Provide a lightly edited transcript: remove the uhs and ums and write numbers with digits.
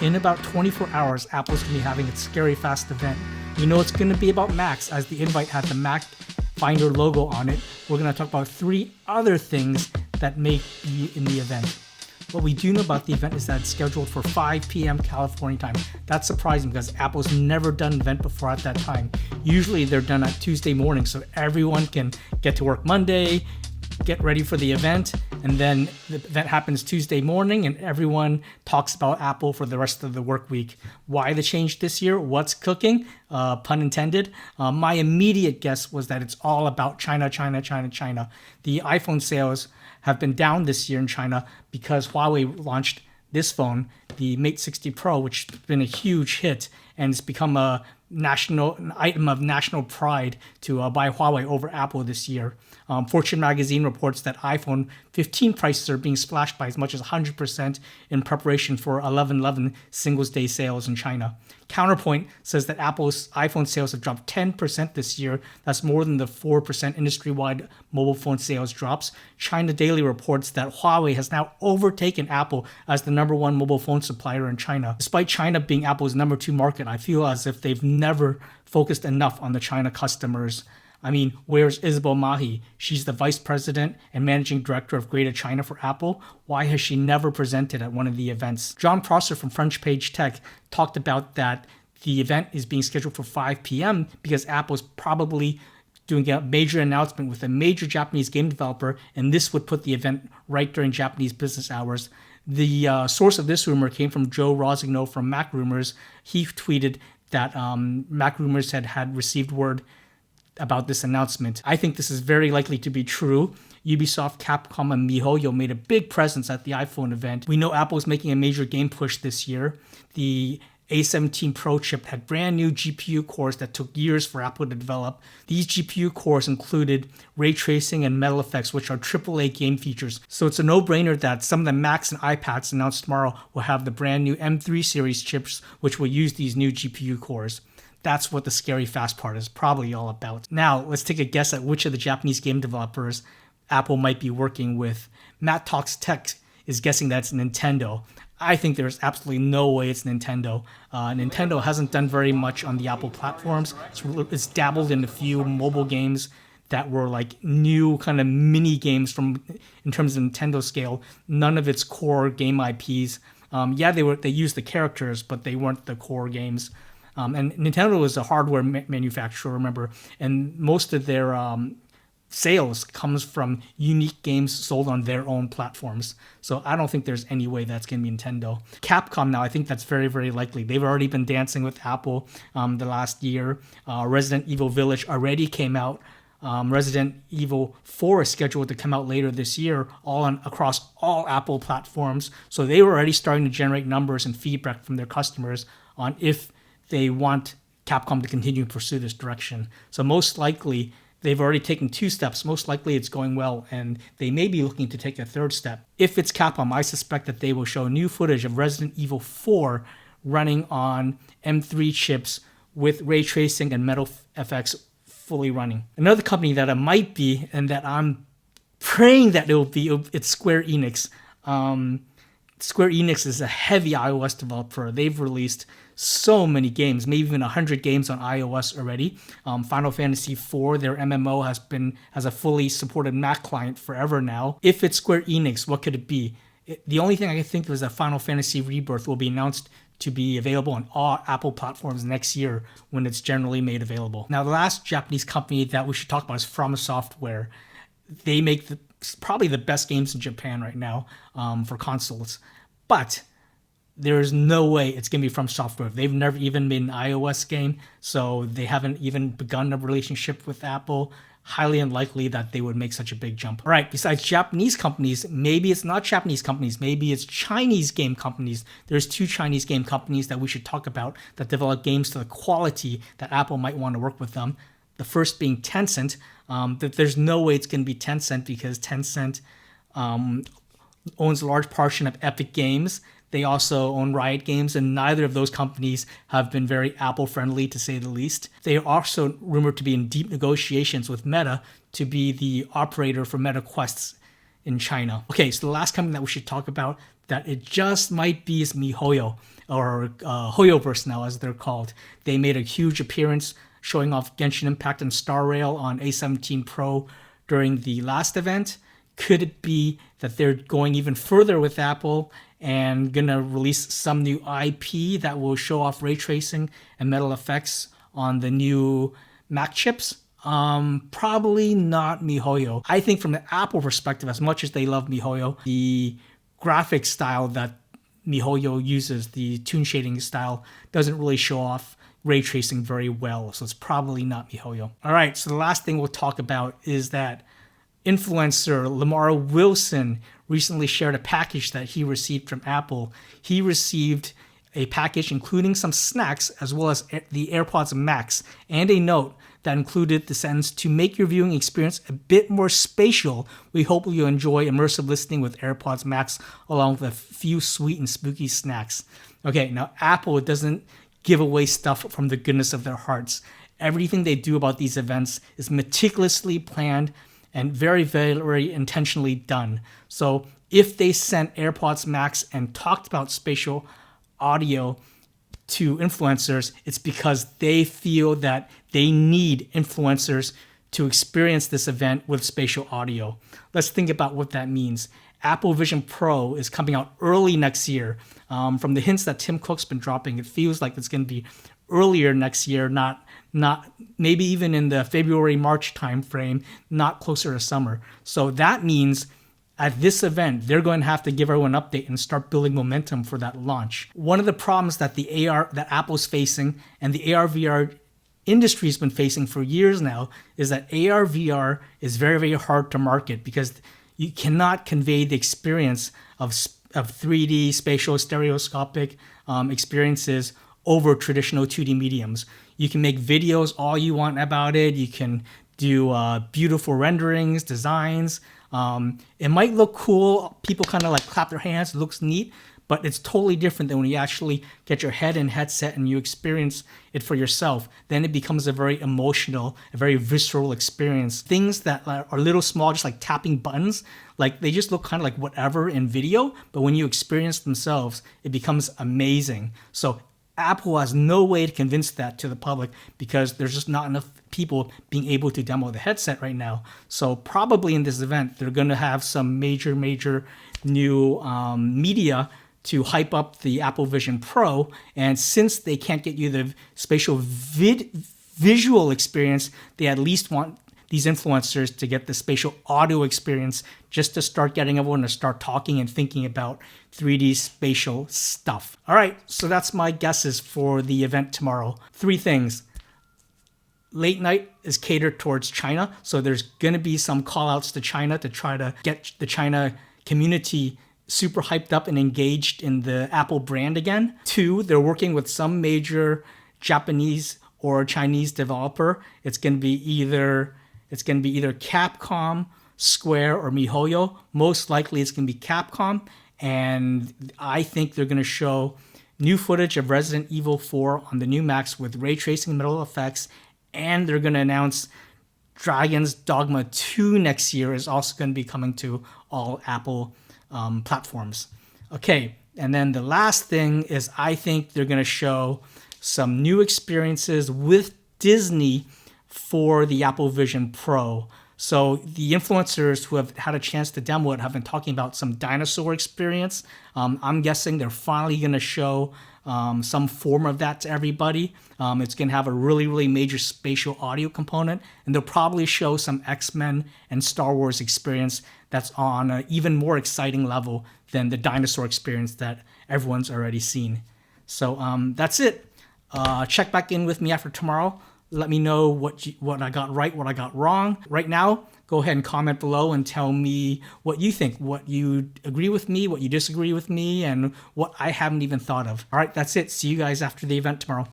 In about 24 hours, Apple's going to be having its Scary Fast event. You know it's going to be about Macs, as the invite had the Mac Finder logo on it. We're going to talk about 3 other things that may be in the event. What we do know about the event is that it's scheduled for 5 p.m. California time. That's surprising because Apple's never done an event before at that time. Usually they're done at Tuesday morning, so everyone can get to work Monday, get ready for the event, and then the event happens Tuesday morning and everyone talks about Apple for the rest of the work week. Why the change this year? What's cooking? Pun intended. My immediate guess was that it's all about China. The iPhone sales have been down this year in China because Huawei launched this phone, the Mate 60 Pro, which has been a huge hit, and it's become an item of national pride to buy Huawei over Apple this year. Fortune magazine reports that iPhone 15 prices are being slashed by as much as 100% in preparation for 11/11 Singles Day sales in China. Counterpoint says that Apple's iPhone sales have dropped 10% this year. That's more than the 4% industry-wide mobile phone sales drops. China Daily reports that Huawei has now overtaken Apple as the number 1 mobile phone supplier in China. Despite China being Apple's number 2 market, I feel as if they've never focused enough on the China customers. I mean, where's Isabel Mahi? She's the vice president and managing director of Greater China for Apple. Why has she never presented at one of the events? John Prosser from French Page Tech talked about that the event is being scheduled for 5 p.m. because Apple's probably doing a major announcement with a major Japanese game developer, and this would put the event right during Japanese business hours. The source of this rumor came from Joe Rosigno from Mac Rumors. He tweeted that Mac Rumors had received word about this announcement. I think this is very likely to be true. Ubisoft, Capcom, and Mihoyo made a big presence at the iPhone event. We know Apple is making a major game push this year. The A17 Pro chip had brand new GPU cores that took years for Apple to develop. These GPU cores included ray tracing and metal effects, which are AAA game features. So it's a no-brainer that some of the Macs and iPads announced tomorrow will have the brand new M3 series chips, which will use these new GPU cores. That's what the Scary Fast part is probably all about. Now, let's take a guess at which of the Japanese game developers Apple might be working with. Matt Talks Tech is guessing that it's Nintendo. I think there's absolutely no way it's Nintendo. Nintendo hasn't done very much on the Apple platforms. It's dabbled in a few mobile games that were like new kind of mini games in terms of Nintendo scale. None of its core game IPs. They used the characters, but they weren't the core games. And Nintendo is a hardware manufacturer, remember, and most of their sales comes from unique games sold on their own platforms. So I don't think there's any way that's going to be Nintendo. Capcom now, I think that's very, very likely. They've already been dancing with Apple the last year. Resident Evil Village already came out. Resident Evil 4 is scheduled to come out later this year, across all Apple platforms. So they were already starting to generate numbers and feedback from their customers on if they want Capcom to continue to pursue this direction. So most likely, they've already taken 2 steps. Most likely it's going well, and they may be looking to take a 3rd step. If it's Capcom, I suspect that they will show new footage of Resident Evil 4 running on M3 chips with ray tracing and metal effects fully running. Another company that it might be, and that I'm praying that it will be, it's Square Enix. Square Enix is a heavy iOS developer. They've released so many games, maybe even 100 games on iOS already. Final Fantasy IV, their MMO, has a fully supported Mac client forever now. If it's Square Enix, what could it be? The only thing I can think of is that Final Fantasy Rebirth will be announced to be available on all Apple platforms next year when it's generally made available. Now, the last Japanese company that we should talk about is From Software. They make probably the best games in Japan right now for consoles. But there's no way it's going to be From Software. They've never even made an iOS game, so they haven't even begun a relationship with Apple. Highly unlikely that they would make such a big jump. All right, besides Japanese companies, maybe it's not Japanese companies, maybe it's Chinese game companies. There's 2 Chinese game companies that we should talk about that develop games to the quality that Apple might want to work with them. The first being Tencent. That there's no way it's going to be Tencent because Tencent owns a large portion of Epic Games. They also own Riot Games, and neither of those companies have been very Apple-friendly, to say the least. They are also rumored to be in deep negotiations with Meta to be the operator for Meta Quest's in China. Okay, so the last company that we should talk about that it just might be is Mihoyo, or Hoyoverse now as they're called. They made a huge appearance showing off Genshin Impact and Star Rail on A17 Pro during the last event. Could it be that they're going even further with Apple and gonna release some new IP that will show off ray tracing and metal effects on the new Mac chips? Probably not Mihoyo. I think from the Apple perspective, as much as they love Mihoyo, the graphic style that Mihoyo uses, the toon shading style, doesn't really show off ray tracing very well. So it's probably not Mihoyo. All right, so the last thing we'll talk about is that influencer Lamar Wilson recently shared a package that he received from Apple. He received a package including some snacks as well as the AirPods Max and a note that included the sentence, "To make your viewing experience a bit more spatial, we hope you enjoy immersive listening with AirPods Max along with a few sweet and spooky snacks." Okay, now Apple doesn't give away stuff from the goodness of their hearts. Everything they do about these events is meticulously planned and very, very, very intentionally done. So if they sent AirPods Max and talked about spatial audio to influencers, it's because they feel that they need influencers to experience this event with spatial audio. Let's think about what that means. Apple Vision Pro is coming out early next year. From the hints that Tim Cook's been dropping, it feels like it's going to be earlier next year, not maybe even in the February-March timeframe, not closer to summer. So that means at this event, they're going to have to give everyone an update and start building momentum for that launch. One of the problems that that Apple's facing and the AR/VR industry's been facing for years now is that AR/VR is very, very hard to market because you cannot convey the experience of 3D spatial stereoscopic experiences over traditional 2D mediums. You can make videos all you want about it. You can do beautiful renderings, designs. It might look cool. People kind of like clap their hands. It looks neat, but it's totally different than when you actually get your head in headset and you experience it for yourself. Then it becomes a very emotional, a very visceral experience. Things that are little small, just like tapping buttons, like they just look kind of like whatever in video, but when you experience themselves, it becomes amazing. So Apple has no way to convince that to the public because there's just not enough people being able to demo the headset right now. So probably in this event, they're going to have some major new media to hype up the Apple Vision Pro. And since they can't get you the spatial visual experience, they at least want these influencers to get the spatial audio experience just to start getting everyone to start talking and thinking about 3D spatial stuff. All right, so that's my guesses for the event tomorrow. 3 things. Late night is catered towards China, so there's going to be some call outs to China to try to get the China community super hyped up and engaged in the Apple brand again. 2, they're working with some major Japanese or Chinese developer. It's going to be either Capcom, Square, or Mihoyo. Most likely it's going to be Capcom, and I think they're going to show new footage of Resident Evil 4 on the new Macs with ray tracing and metal effects, and they're going to announce Dragon's Dogma 2 next year is also going to be coming to all Apple platforms. Okay, and then the last thing is I think they're going to show some new experiences with Disney for the Apple Vision Pro. So the influencers who have had a chance to demo it have been talking about some dinosaur experience. I'm guessing they're finally going to show some form of that to everybody. It's going to have a really major spatial audio component, and they'll probably show some X-Men and Star Wars experience that's on an even more exciting level than the dinosaur experience that everyone's already seen. So that's it. Check back in with me after tomorrow. Let me know what I got right, what I got wrong. Right now, go ahead and comment below and tell me what you think, what you agree with me, what you disagree with me, and what I haven't even thought of. All right, that's it. See you guys after the event tomorrow.